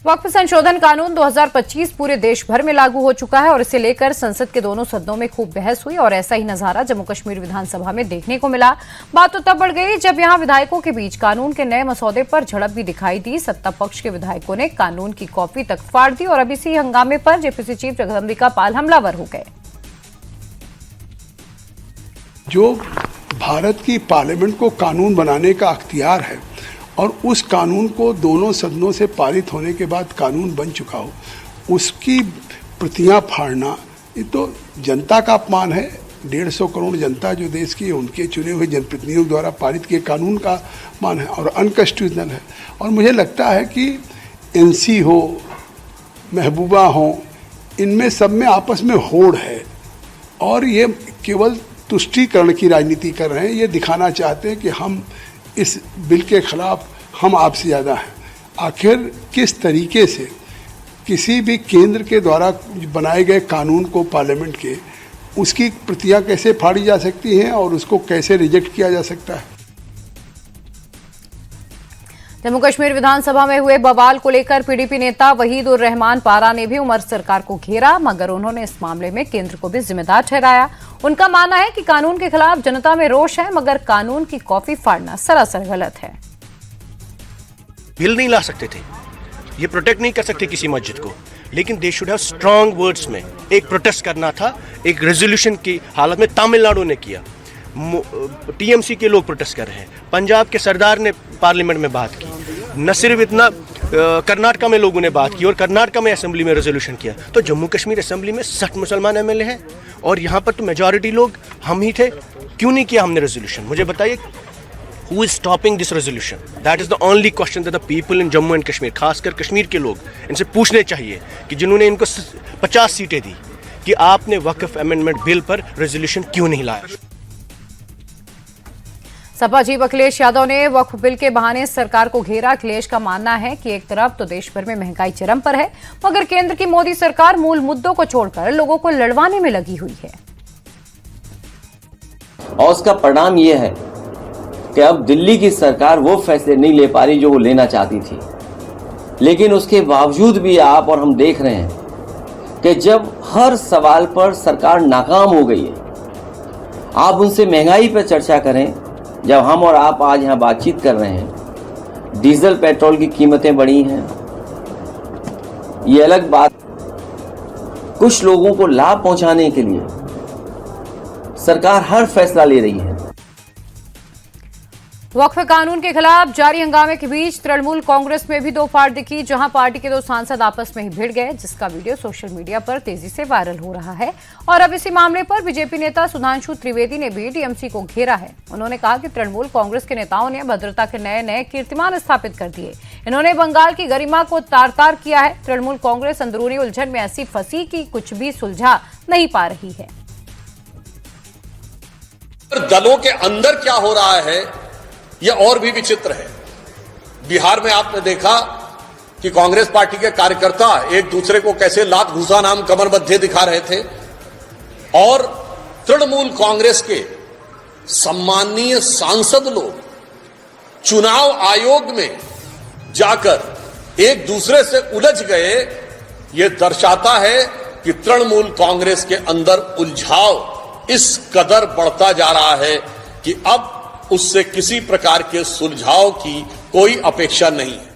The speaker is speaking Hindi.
वक्फ संशोधन कानून 2025 पूरे देश भर में लागू हो चुका है और इसे लेकर संसद के दोनों सदनों में खूब बहस हुई और ऐसा ही नजारा जम्मू कश्मीर विधानसभा में देखने को मिला। बात तो तब बढ़ गई जब यहां विधायकों के बीच कानून के नए मसौदे पर झड़प भी दिखाई दी। सत्ता पक्ष के विधायकों ने कानून की कॉपी तक फाड़ दी और अब इसी हंगामे पर जेपीसी चीफ जगदम्बिका पाल हमलावर हो गए। जो भारत की पार्लियामेंट को कानून बनाने का अख्तियार है और उस कानून को दोनों सदनों से पारित होने के बाद कानून बन चुका हो, उसकी प्रतियां फाड़ना, ये तो जनता का अपमान है। 150 करोड़ जनता जो देश की है, उनके चुने हुए जनप्रतिनिधियों द्वारा पारित किए कानून का अपमान है और अनकॉन्स्टिट्यूशनल है। और मुझे लगता है कि एनसी हो, महबूबा हो, इनमें सब में आपस में होड़ है और ये केवल तुष्टीकरण की राजनीति कर रहे हैं। ये दिखाना चाहते हैं कि हम इस बिल के खिलाफ, हम आपसे ज़्यादा हैं। आखिर किस तरीके से किसी भी केंद्र के द्वारा बनाए गए कानून को पार्लियामेंट के, उसकी प्रतियां कैसे फाड़ी जा सकती हैं और उसको कैसे रिजेक्ट किया जा सकता है। जम्मू कश्मीर विधानसभा में हुए बवाल को लेकर पीडीपी नेता वहीद उर रहमान पारा ने भी उमर सरकार को घेरा, मगर उन्होंने इस मामले में केंद्र को भी जिम्मेदार ठहराया। उनका मानना है कि कानून के खिलाफ जनता में रोष है, मगर कानून की कॉपी फाड़ना सरासर गलत है। बिल नहीं ला सकते थे, ये प्रोटेक्ट नहीं कर सकते किसी मस्जिद को, लेकिन they should have strong words में एक प्रोटेस्ट करना था। एक रेजोल्यूशन की हालत में तमिलनाडु ने किया, टीएमसी के लोग प्रोटेस्ट कर रहे हैं, पंजाब के सरदार ने पार्लियामेंट में बात की, न सिर्फ इतना कर्नाटका में लोगों ने बात की और कर्नाटका में असेंबली में रेजोल्यूशन किया। तो जम्मू कश्मीर असेंबली में 60 मुसलमान एमएलए हैं और यहाँ पर तो मेजॉरिटी लोग हम ही थे। क्यों नहीं किया हमने रेजोल्यूशन? मुझे बताइए, who is stopping this resolution? That is the only question that the people in Jammu and Kashmir, खासकर कश्मीर के लोग, इनसे पूछने चाहिए कि जिन्होंने इनको 50 सीटें दी, कि आपने वक्फ अमेंडमेंट बिल पर रेजोल्यूशन क्यों नहीं लाया। सपा चीफ अखिलेश यादव ने वक्फ बिल के बहाने सरकार को घेरा। अखिलेश का मानना है कि एक तरफ तो देश भर में महंगाई चरम पर है, मगर केंद्र की मोदी सरकार मूल मुद्दों को छोड़कर लोगों को लड़वाने में लगी हुई है और उसका परिणाम यह है कि अब दिल्ली की सरकार वो फैसले नहीं ले पा रही जो वो लेना चाहती थी। लेकिन उसके बावजूद भी आप और हम देख रहे हैं कि जब हर सवाल पर सरकार नाकाम हो गई है, आप उनसे महंगाई पर चर्चा करें। जब हम और आप आज यहाँ बातचीत कर रहे हैं, डीजल पेट्रोल की कीमतें बढ़ी हैं, ये अलग बात। कुछ लोगों को लाभ पहुंचाने के लिए सरकार हर फैसला ले रही है। वक्फ कानून के खिलाफ जारी हंगामे के बीच तृणमूल कांग्रेस में भी दो फाड़ दिखी, जहां पार्टी के दो सांसद आपस में ही भिड़ गए, जिसका वीडियो सोशल मीडिया पर तेजी से वायरल हो रहा है। और अब इसी मामले पर बीजेपी नेता सुधांशु त्रिवेदी ने भी टीएमसी को घेरा है। उन्होंने कहा कि तृणमूल कांग्रेस के नेताओं ने भद्रता के नए नए कीर्तिमान स्थापित कर दिए। इन्होंने बंगाल की गरिमा को तार तार किया है। तृणमूल कांग्रेस अंदरूनी उलझन में ऐसी फंसी कि कुछ भी सुलझा नहीं पा रही है। दलों के अंदर क्या हो रहा है यह और भी विचित्र है। बिहार में आपने देखा कि कांग्रेस पार्टी के कार्यकर्ता एक दूसरे को कैसे लात घूसा नाम कमर बंधे दिखा रहे थे और तृणमूल कांग्रेस के सम्माननीय सांसद लोग चुनाव आयोग में जाकर एक दूसरे से उलझ गए। यह दर्शाता है कि तृणमूल कांग्रेस के अंदर उलझाव इस कदर बढ़ता जा रहा है कि अब उससे किसी प्रकार के सुलझाव की कोई अपेक्षा नहीं है।